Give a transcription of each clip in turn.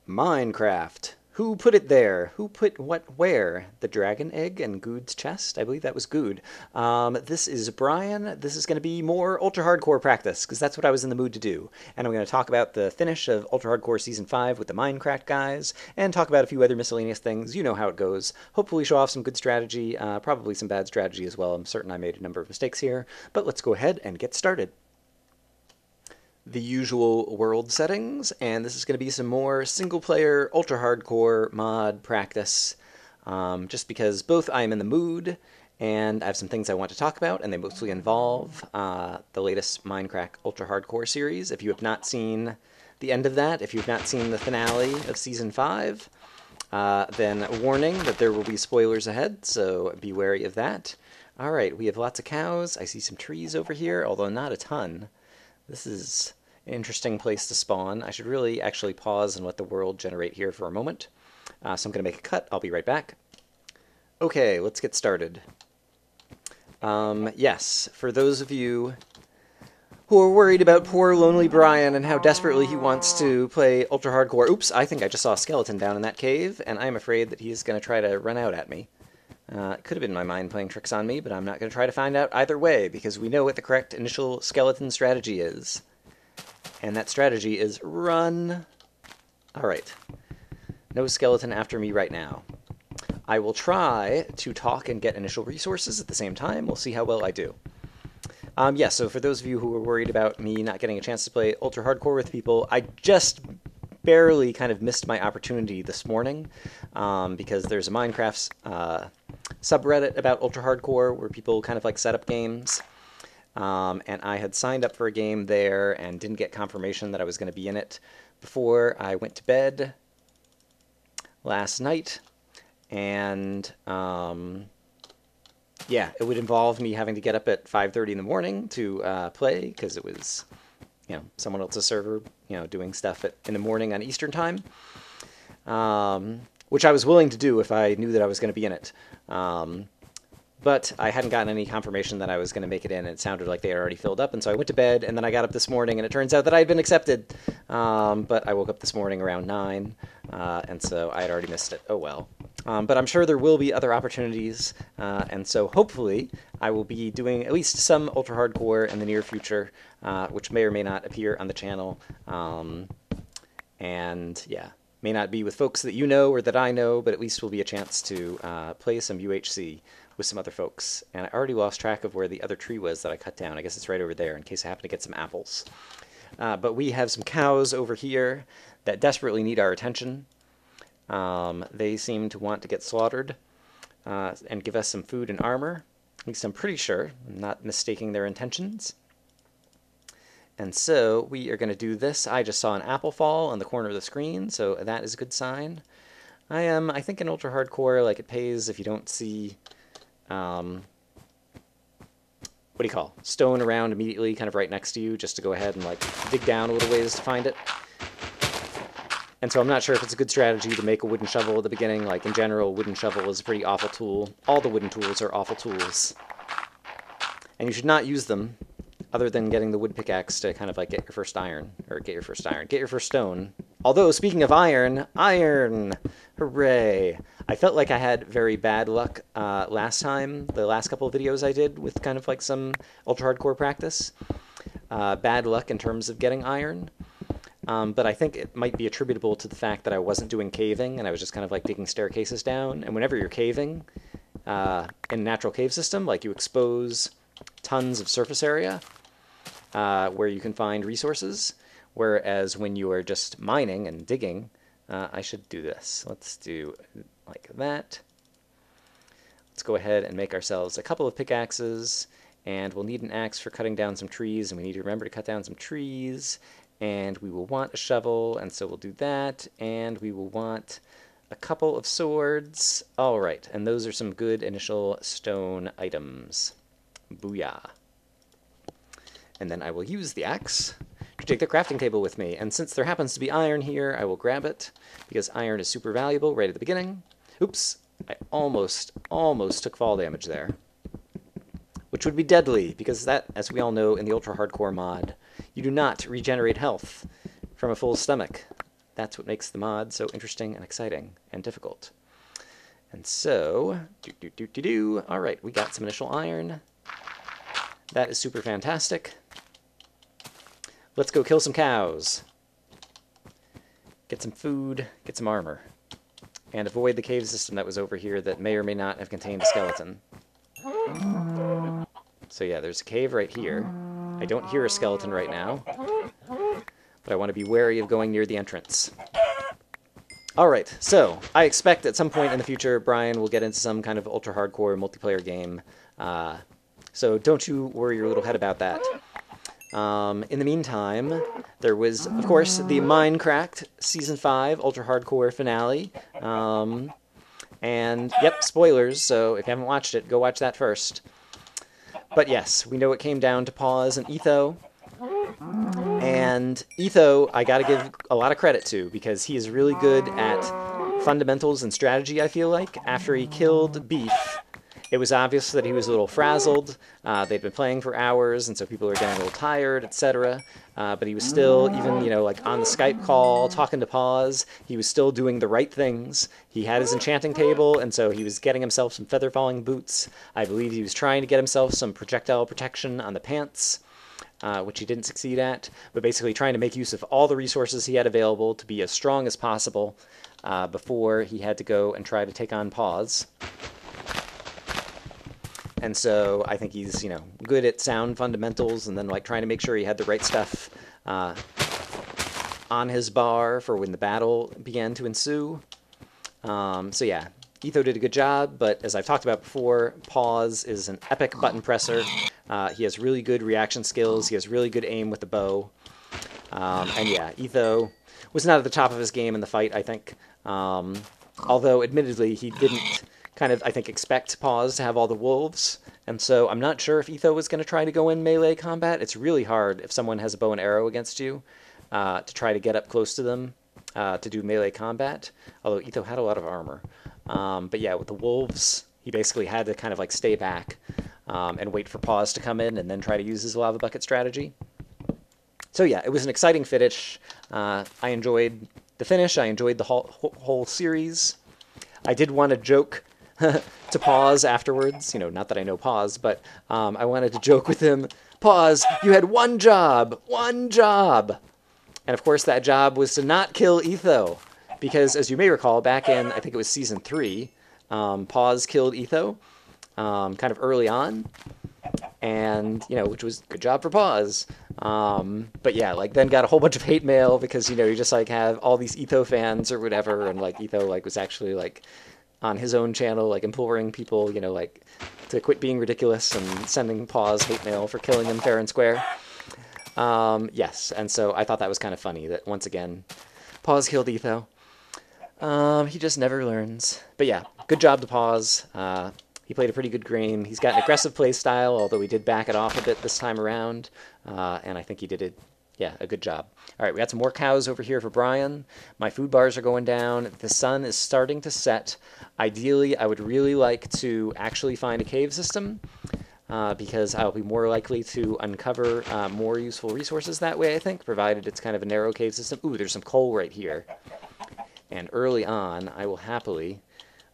Minecraft. Who put it there? Who put what where? The dragon egg and Good's chest? I believe that was Good. This is Brian. This is going to be more ultra hardcore practice because that's what I was in the mood to do. And I'm going to talk about the finish of Ultra Hardcore Season 5 with the Mindcrack guys and talk about a few other miscellaneous things. You know how it goes. Hopefully show off some good strategy, probably some bad strategy as well. I'm certain I made a number of mistakes here, but let's go ahead and get started. The usual world settings, and this is going to be some more single-player, ultra-hardcore mod practice, just because both I am in the mood, and I have some things I want to talk about, and they mostly involve the latest Mindcrack ultra-hardcore series. If you have not seen the end of that, if you have not seen the finale of Season 5, then warning that there will be spoilers ahead, so be wary of that. Alright, we have lots of cows. I see some trees over here, although not a ton. This is an interesting place to spawn. I should really actually pause and let the world generate here for a moment. So I'm going to make a cut. I'll be right back. Okay, let's get started. Yes, for those of you who are worried about poor lonely Brian and how desperately he wants to play ultra hardcore. Oops, I think I just saw a skeleton down in that cave, and I'm afraid that he's going to try to run out at me. It could have been my mind playing tricks on me, but I'm not going to try to find out either way, because we know what the correct initial skeleton strategy is. And that strategy is run. Alright. No skeleton after me right now. I will try to talk and get initial resources at the same time. We'll see how well I do. So for those of you who are worried about me not getting a chance to play ultra hardcore with people, I just barely kind of missed my opportunity this morning, because there's a Minecraft subreddit about ultra hardcore where people kind of like set up games, and I had signed up for a game there and didn't get confirmation that I was going to be in it before I went to bed last night, and yeah, it would involve me having to get up at 5:30 in the morning to play, because it was, someone else's server, doing stuff in the morning on Eastern time, which I was willing to do if I knew that I was going to be in it. But I hadn't gotten any confirmation that I was going to make it in, and it sounded like they had already filled up, and so I went to bed, and then I got up this morning, and it turns out that I had been accepted. But I woke up this morning around 9, and so I had already missed it. Oh well. But I'm sure there will be other opportunities, and so hopefully I will be doing at least some ultra hardcore in the near future, which may or may not appear on the channel, and yeah, may not be with folks that you know or that I know, but at least will be a chance to play some UHC with some other folks. And I already lost track of where the other tree was that I cut down. I guess it's right over there in case I happen to get some apples. But we have some cows over here that desperately need our attention. They seem to want to get slaughtered and give us some food and armor. At least I'm pretty sure. I'm not mistaking their intentions. And so we are going to do this. I just saw an apple fall on the corner of the screen, so that is a good sign. I think in ultra hardcore, like, it pays if you don't see, what do you call, stone around immediately, kind of right next to you, just to go ahead and like dig down a little ways to find it. And so I'm not sure if it's a good strategy to make a wooden shovel at the beginning. Like, in general, wooden shovel is a pretty awful tool. All the wooden tools are awful tools. And you should not use them, other than getting the wood pickaxe to kind of like get your first iron, or get your first stone. Although, speaking of iron, hooray! I felt like I had very bad luck last time, the last couple of videos I did with kind of like some ultra hardcore practice. Bad luck in terms of getting iron. But I think it might be attributable to the fact that I wasn't doing caving, and I was just kind of like digging staircases down. And whenever you're caving in a natural cave system, like, you expose tons of surface area where you can find resources, whereas when you are just mining and digging, I should do this. Let's do like that. Let's go ahead and make ourselves a couple of pickaxes, and we'll need an axe for cutting down some trees, and we need to remember to cut down some trees. And we will want a shovel, and so we'll do that, and we will want a couple of swords. All right, and those are some good initial stone items. Booyah. And then I will use the axe to take the crafting table with me, and since there happens to be iron here, I will grab it, because iron is super valuable right at the beginning. Oops, I almost took fall damage there, which would be deadly, because that, as we all know in the ultra hardcore mod, you do not regenerate health from a full stomach. That's what makes the mod so interesting and exciting and difficult. And so, all right, we got some initial iron. That is super fantastic. Let's go kill some cows. Get some food, get some armor. And avoid the cave system that was over here that may or may not have contained a skeleton. So yeah, there's a cave right here. I don't hear a skeleton right now, but I want to be wary of going near the entrance. Alright, so I expect at some point in the future Brian will get into some kind of ultra-hardcore multiplayer game. So don't you worry your little head about that. In the meantime, there was, of course, the Mindcrack Season 5 ultra-hardcore finale. And, yep, spoilers, so if you haven't watched it, go watch that first. But yes, we know it came down to Pause and Etho. And Etho, I gotta give a lot of credit to, because he is really good at fundamentals and strategy, I feel like. After he killed Beef, it was obvious that he was a little frazzled. They'd been playing for hours, and so people were getting a little tired, etc. But he was still, even, you know, like on the Skype call, talking to Pause, he was still doing the right things. He had his enchanting table, and so he was getting himself some feather falling boots. I believe he was trying to get himself some projectile protection on the pants, which he didn't succeed at, but basically trying to make use of all the resources he had available to be as strong as possible before he had to go and try to take on Pause. And so I think he's, you know, good at sound fundamentals and then like trying to make sure he had the right stuff on his bar for when the battle began to ensue. So yeah, Etho did a good job, but as I've talked about before, Pause is an epic button presser. He has really good reaction skills. He has really good aim with the bow. And yeah, Etho was not at the top of his game in the fight, I think. Although, admittedly, he didn't kind of, I think, expect Pause to have all the wolves. And so I'm not sure if Etho was going to try to go in melee combat. It's really hard if someone has a bow and arrow against you to try to get up close to them to do melee combat. Although Etho had a lot of armor. But yeah, with the wolves, he basically had to kind of like stay back and wait for Pause to come in and then try to use his lava bucket strategy. So yeah, it was an exciting finish. I enjoyed the finish. I enjoyed the whole series. I did want to joke to Pause afterwards. You know, not that I know Pause, but I wanted to joke with him. Pause, you had one job! One job! And of course that job was to not kill Etho. Because as you may recall, back in, I think it was Season 3, Pause killed Etho kind of early on. And, you know, which was good job for Pause. But yeah, like then got a whole bunch of hate mail because, you know, you just like have all these Etho fans or whatever, and like Etho like was actually like on his own channel like imploring people, you know, like to quit being ridiculous and sending Pause hate mail for killing him fair and square. Yes, and so I thought that was kind of funny that once again Pause killed Etho. He just never learns. But yeah, good job to Pause. He played a pretty good game. He's got an aggressive play style, although he did back it off a bit this time around. And I think he did a good job. All right, we got some more cows over here for Brian. My food bars are going down. The sun is starting to set. Ideally, I would really like to actually find a cave system because I'll be more likely to uncover more useful resources that way, I think, provided it's kind of a narrow cave system. Ooh, there's some coal right here. And early on, I will happily...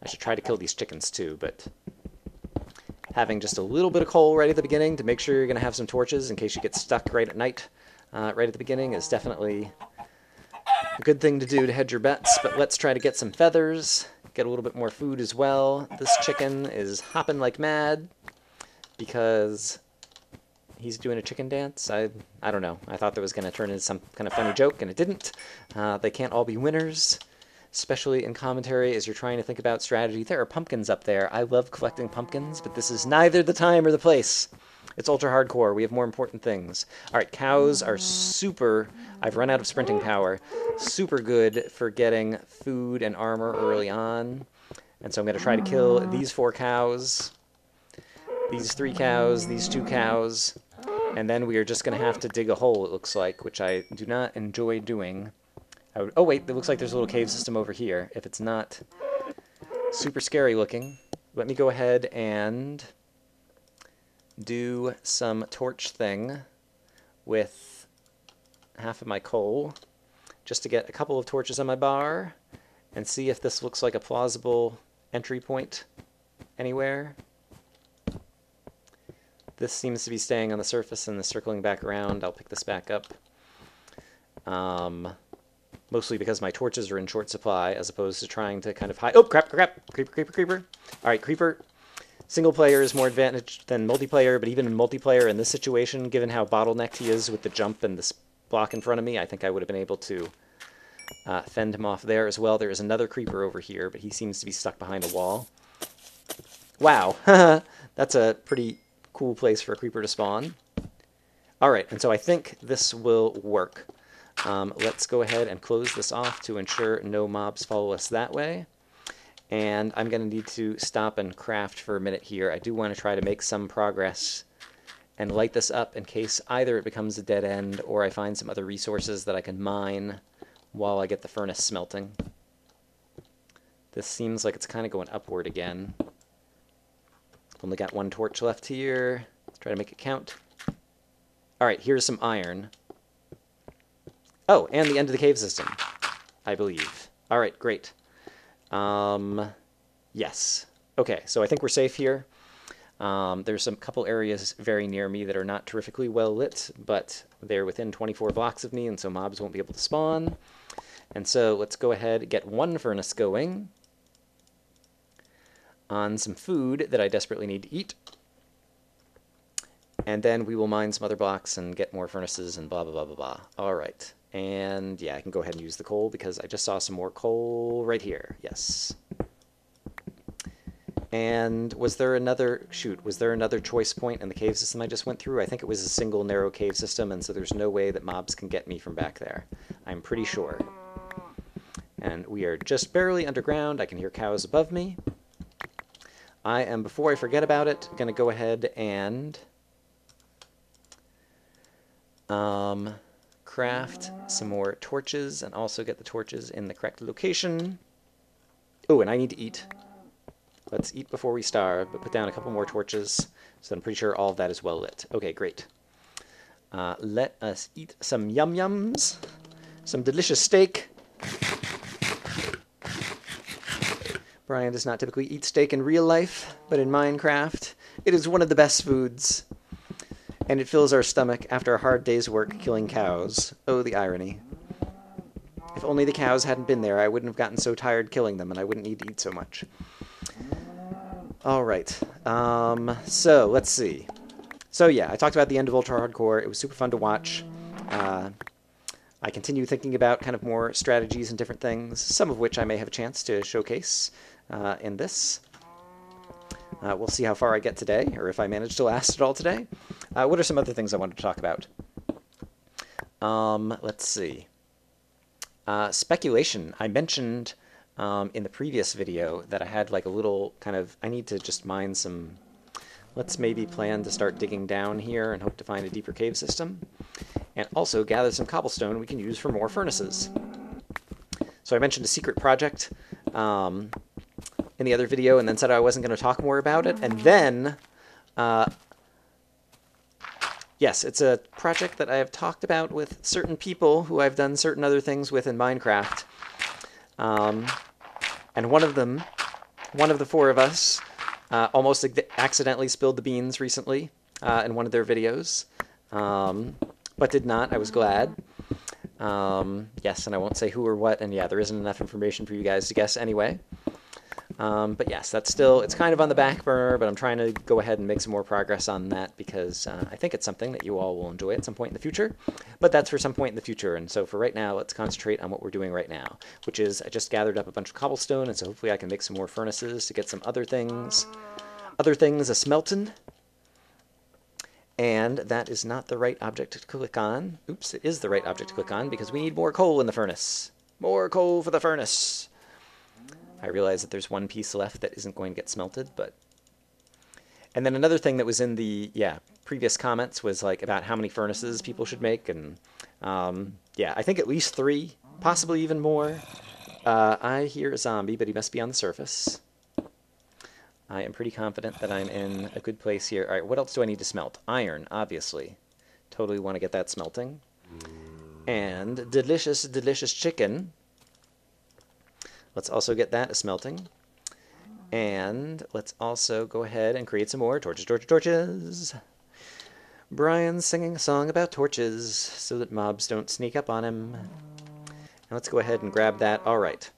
I should try to kill these chickens too, but having just a little bit of coal right at the beginning to make sure you're going to have some torches in case you get stuck right at night, right at the beginning, is definitely a good thing to do to hedge your bets. But let's try to get some feathers, get a little bit more food as well. This chicken is hopping like mad because he's doing a chicken dance. I don't know. I thought that was going to turn into some kind of funny joke, and it didn't. They can't all be winners. Especially in commentary as you're trying to think about strategy. There are pumpkins up there. I love collecting pumpkins, but this is neither the time or the place. It's ultra hardcore. We have more important things. All right, cows are super... I've run out of sprinting power. Super good for getting food and armor early on. And so I'm going to try to kill these 4 cows, these 3 cows, these 2 cows, and then we are just going to have to dig a hole, it looks like, which I do not enjoy doing. Oh wait, it looks like there's a little cave system over here. If it's not super scary looking, let me go ahead and do some torch thing with half of my coal. just to get a couple of torches on my bar and see if this looks like a plausible entry point anywhere. This seems to be staying on the surface and is circling back around. I'll pick this back up. Mostly because my torches are in short supply, as opposed to trying to kind of hide. Oh, crap, crap, creeper, creeper, creeper. All right, creeper. Single player is more advantaged than multiplayer, but even in multiplayer in this situation, given how bottlenecked he is with the jump and this block in front of me, I think I would have been able to fend him off there as well. There is another creeper over here, but he seems to be stuck behind a wall. Wow, that's a pretty cool place for a creeper to spawn. All right, and so I think this will work. Let's go ahead and close this off to ensure no mobs follow us that way. And I'm going to need to stop and craft for a minute here. I do want to try to make some progress and light this up in case either it becomes a dead end or I find some other resources that I can mine while I get the furnace smelting. This seems like it's kind of going upward again. Only got one torch left here. Let's try to make it count. All right, here's some iron. Oh, and the end of the cave system, I believe. All right, great. Yes. Okay, so I think we're safe here. There's some couple areas very near me that are not terrifically well lit, but they're within 24 blocks of me, and so mobs won't be able to spawn. And so let's go ahead and get one furnace going on some food that I desperately need to eat. And then we will mine some other blocks and get more furnaces and blah, blah, blah, blah, blah. All right. And yeah, I can go ahead and use the coal because I just saw some more coal right here. Yes. And was there another, was there another choice point in the cave system I just went through? I think it was a single narrow cave system, and so there's no way that mobs can get me from back there. I'm pretty sure. And we are just barely underground. I can hear cows above me. I am, before I forget about it, going to go ahead and craft some more torches and also get the torches in the correct location. Oh, and I need to eat. Let's eat before we starve, but put down a couple more torches, so I'm pretty sure all of that is well lit. Okay, great. Let us eat some yum-yums, some delicious steak. Brian does not typically eat steak in real life, but in Minecraft, it is one of the best foods. And it fills our stomach after a hard day's work killing cows. Oh, the irony. If only the cows hadn't been there, I wouldn't have gotten so tired killing them, and I wouldn't need to eat so much. All right. So, let's see. So, yeah, I talked about the end of Ultra Hardcore. It was super fun to watch. I continue thinking about kind of more strategies and different things, some of which I may have a chance to showcase in this. We'll see how far I get today, or if I manage to last at all today. What are some other things I wanted to talk about? Let's see. Speculation. I mentioned in the previous video that I had like a little kind of, I need to just mine some, let's maybe plan to start digging down here and hope to find a deeper cave system. And also gather some cobblestone we can use for more furnaces. So I mentioned a secret project in the other video and then said I wasn't going to talk more about it. And then, yes, it's a project that I have talked about with certain people who I've done certain other things with in Minecraft. And one of them, one of the four of us, almost accidentally spilled the beans recently in one of their videos. But did not. I was glad. Yes, and I won't say who or what, and yeah, there isn't enough information for you guys to guess anyway. But yes, that's still, it's kind of on the back burner, but I'm trying to go ahead and make some more progress on that because I think it's something that you all will enjoy at some point in the future. But that's for some point in the future, and so for right now, let's concentrate on what we're doing right now, which is I just gathered up a bunch of cobblestone, and so hopefully I can make some more furnaces to get some other things a-smelting. And that is not the right object to click on. Oops, it is the right object to click on because we need more coal in the furnace. More coal for the furnace. I realize that there's one piece left that isn't going to get smelted, but... And then another thing that was in the, previous comments was like about how many furnaces people should make, and I think at least 3, possibly even more. I hear a zombie, but he must be on the surface. I am pretty confident that I'm in a good place here. All right, what else do I need to smelt? Iron, obviously. Totally want to get that smelting. And delicious, delicious chicken. Let's also get that smelting. And let's also go ahead and create some more torches, torches, torches. Brian's singing a song about torches so that mobs don't sneak up on him. And let's go ahead and grab that. All right.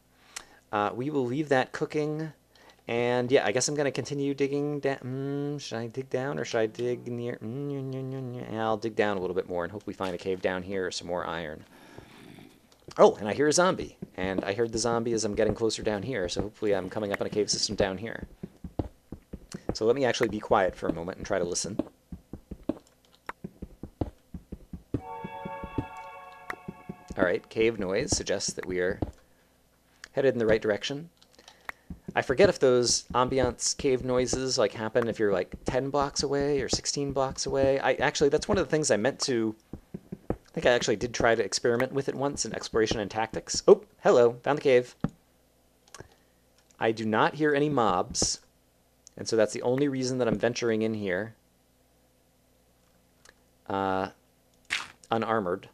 We will leave that cooking. And yeah, I guess I'm going to continue digging down. Should I dig down or should I dig near? I'll dig down a little bit more and hope we find a cave down here or some more iron. Oh, and I hear a zombie. And I heard the zombie as I'm getting closer down here, so hopefully I'm coming up on a cave system down here. So let me actually be quiet for a moment and try to listen. Alright, cave noise suggests that we are headed in the right direction. I forget if those ambiance cave noises like happen if you're like 10 blocks away or 16 blocks away. Actually, that's one of the things I meant to... I think I actually did try to experiment with it once in Exploration and Tactics. Oh, hello, found the cave. I do not hear any mobs, and so that's the only reason that I'm venturing in here. Unarmored.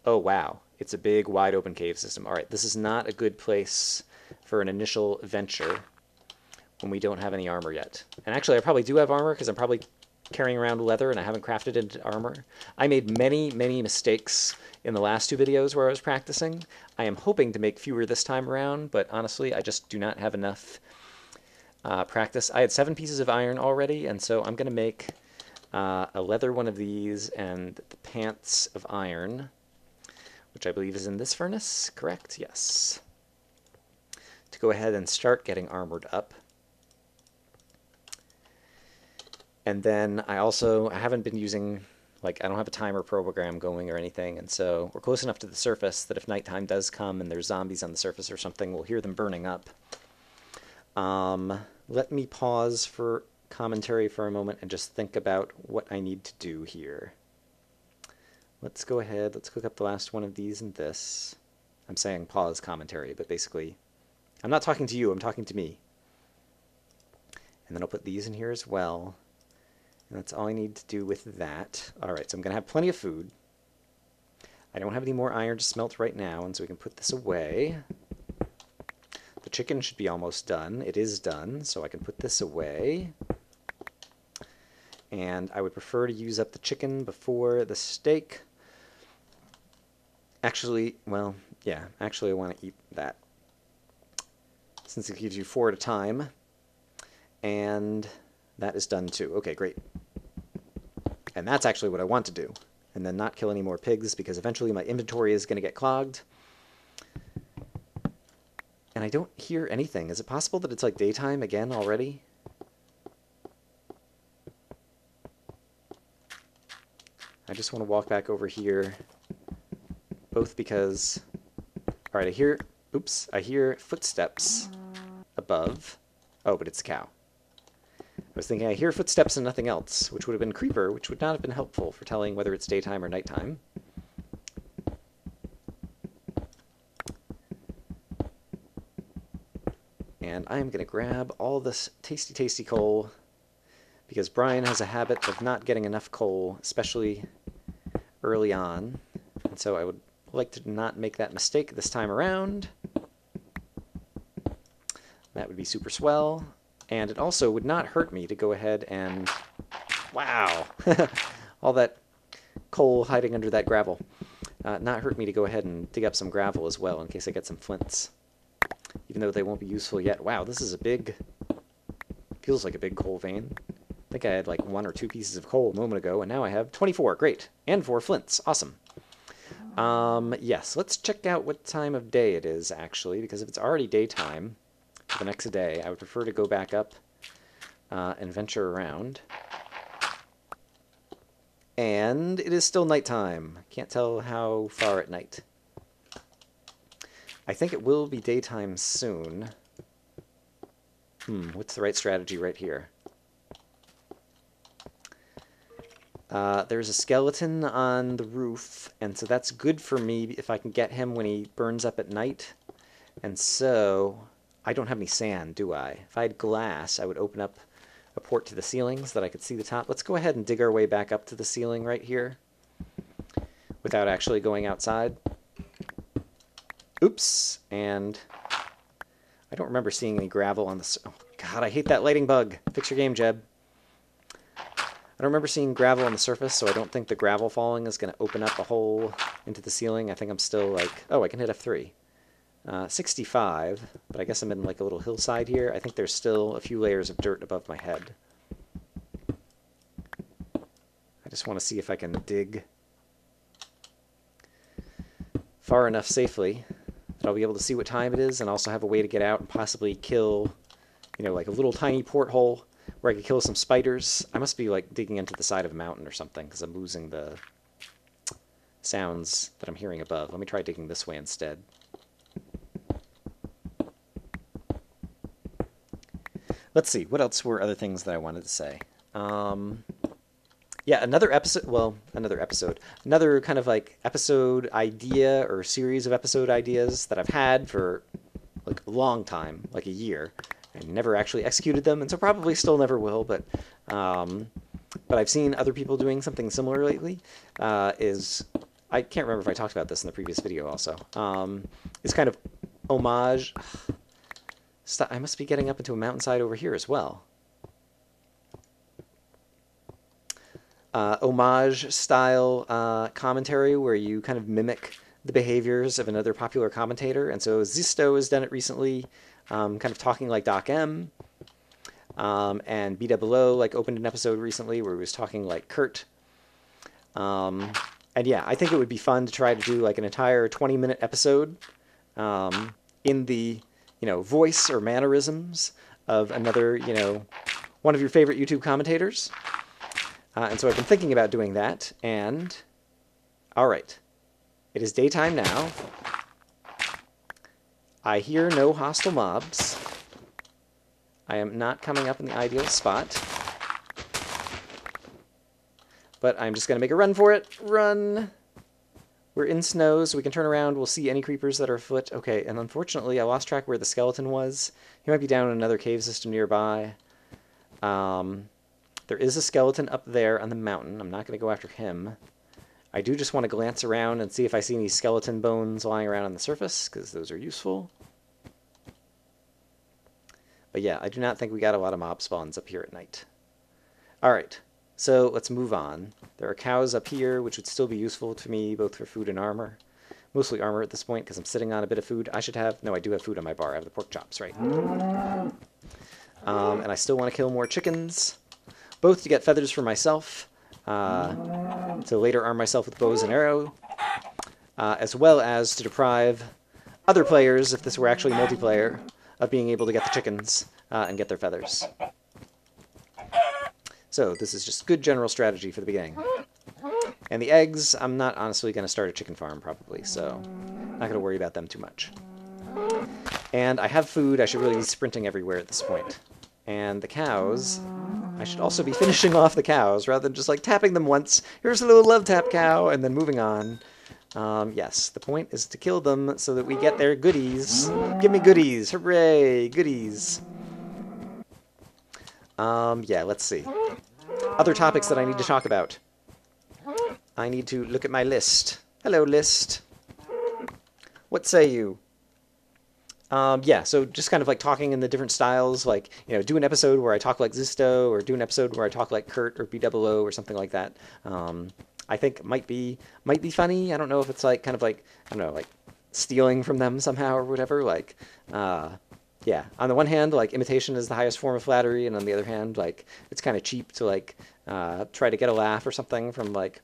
Oh, wow. It's a big, wide open cave system. All right, this is not a good place for an initial venture when we don't have any armor yet. And actually, I probably do have armor because I'm probably carrying around leather and I haven't crafted it into armor. I made many, many mistakes in the last two videos where I was practicing. I am hoping to make fewer this time around, but honestly, I just do not have enough practice. I had 7 pieces of iron already, and so I'm going to make a leather one of these and the pants of iron, which I believe is in this furnace, correct? Yes. To go ahead and start getting armored up. And then I haven't been using, like, I don't have a timer program going or anything, and so we're close enough to the surface that if nighttime does come and there's zombies on the surface or something, we'll hear them burning up. Let me pause for commentary for a moment and just think about what I need to do here. Let's go ahead, let's cook up the last one of these and this. I'm saying pause commentary, but basically, I'm not talking to you, I'm talking to me. And then I'll put these in here as well. And that's all I need to do with that. All right, so I'm going to have plenty of food. I don't have any more iron to smelt right now, and so we can put this away. The chicken should be almost done. It is done, so I can put this away. And I would prefer to use up the chicken before the steak. Actually, well, yeah, actually I want to eat that, since it gives you 4 at a time. And that is done too. Okay, great. And that's actually what I want to do. And then not kill any more pigs, because eventually my inventory is going to get clogged. And I don't hear anything. Is it possible that it's like daytime again already? I just want to walk back over here, both because... Alright, I hear footsteps above. Oh, but it's a cow. I was thinking I hear footsteps and nothing else, which would have been Creeper, which would not have been helpful for telling whether it's daytime or nighttime. And I am going to grab all this tasty, tasty coal, because Brian has a habit of not getting enough coal, especially early on. And so I would like to not make that mistake this time around. That would be super swell. And it also would not hurt me to go ahead and... Wow! All that coal hiding under that gravel. Not hurt me to go ahead and dig up some gravel as well in case I get some flints. Even though they won't be useful yet. Wow, this is a big... Feels like a big coal vein. I think I had like 1 or 2 pieces of coal a moment ago, and now I have 24. Great. And 4 flints. Awesome. Yes, let's check out what time of day it is, actually, because if it's already daytime for the next day, I would prefer to go back up and venture around. And it is still nighttime. Can't tell how far at night. I think it will be daytime soon. What's the right strategy right here? There's a skeleton on the roof, and so that's good for me if I can get him when he burns up at night. And so, I don't have any sand, do I? If I had glass, I would open up a port to the ceiling so that I could see the top. Let's go ahead and dig our way back up to the ceiling right here. without actually going outside. Oops, and I don't remember seeing any gravel on the... Oh, God, I hate that lighting bug. Fix your game, Jeb. I don't remember seeing gravel on the surface, so I don't think the gravel falling is going to open up a hole into the ceiling. I think I'm still like... Oh, I can hit F3. 65, but I guess I'm in like a little hillside here. I think there's still a few layers of dirt above my head. I just want to see if I can dig far enough safely that I'll be able to see what time it is and also have a way to get out and possibly kill, you know, like a little tiny porthole where I could kill some spiders. I must be like digging into the side of a mountain or something because I'm losing the sounds that I'm hearing above. Let me try digging this way instead. Let's see, what else were other things that I wanted to say? Yeah, another kind of like episode idea or series of episode ideas that I've had for like a long time, like a year, and never actually executed them, and so probably still never will, but I've seen other people doing something similar lately, I can't remember if I talked about this in the previous video also, is kind of homage... I must be getting up into a mountainside over here as well. Homage style commentary where you kind of mimic the behaviors of another popular commentator. And so Zisto has done it recently, kind of talking like Doc M. And BWO like opened an episode recently where he was talking like Kurt. And yeah, I think it would be fun to try to do like an entire 20-minute episode in the... you know, voice or mannerisms of another, you know, one of your favorite YouTube commentators. And so I've been thinking about doing that, and... Alright. It is daytime now. I hear no hostile mobs. I am not coming up in the ideal spot. But I'm just going to make a run for it. Run! We're in snow, so we can turn around. We'll see any creepers that are afoot. Okay, and unfortunately, I lost track where the skeleton was. He might be down in another cave system nearby. There is a skeleton up there on the mountain. I'm not going to go after him. I do just want to glance around and see if I see any skeleton bones lying around on the surface, because those are useful. But yeah, I do not think we got a lot of mob spawns up here at night. Alright. So let's move on. There are cows up here, which would still be useful to me, both for food and armor. Mostly armor at this point, because I'm sitting on a bit of food. I should have... No, I do have food on my bar. I have the pork chops, right? And I still want to kill more chickens, both to get feathers for myself, to later arm myself with bows and arrow, as well as to deprive other players, if this were actually multiplayer, of being able to get the chickens and get their feathers. So this is just good general strategy for the beginning. And the eggs, I'm not honestly going to start a chicken farm probably, so I'm not going to worry about them too much. And I have food. I should really be sprinting everywhere at this point. And the cows, I should also be finishing off the cows rather than just like tapping them once. Here's a little love tap cow, and then moving on. Yes, the point is to kill them so that we get their goodies. Give me goodies. Hooray, goodies. Yeah, let's see. Other topics that I need to talk about. I need to look at my list. Hello, list. What say you? Yeah, so just kind of like talking in the different styles, like, you know, do an episode where I talk like Zisto, or do an episode where I talk like Kurt or BWO or something like that. I think might be funny. I don't know if it's like kind of like, I don't know, like stealing from them somehow or whatever. Like, yeah, on the one hand, like, imitation is the highest form of flattery, and on the other hand, like, it's kind of cheap to, like, try to get a laugh or something from, like,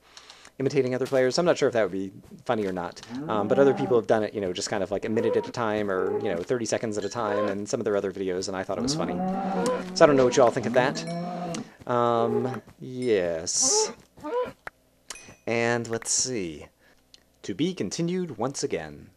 imitating other players. I'm not sure if that would be funny or not, but other people have done it, you know, just kind of, like, a minute at a time or, you know, 30 seconds at a time in some of their other videos, and I thought it was funny. So I don't know what you all think of that. Yes. And let's see. To be continued once again.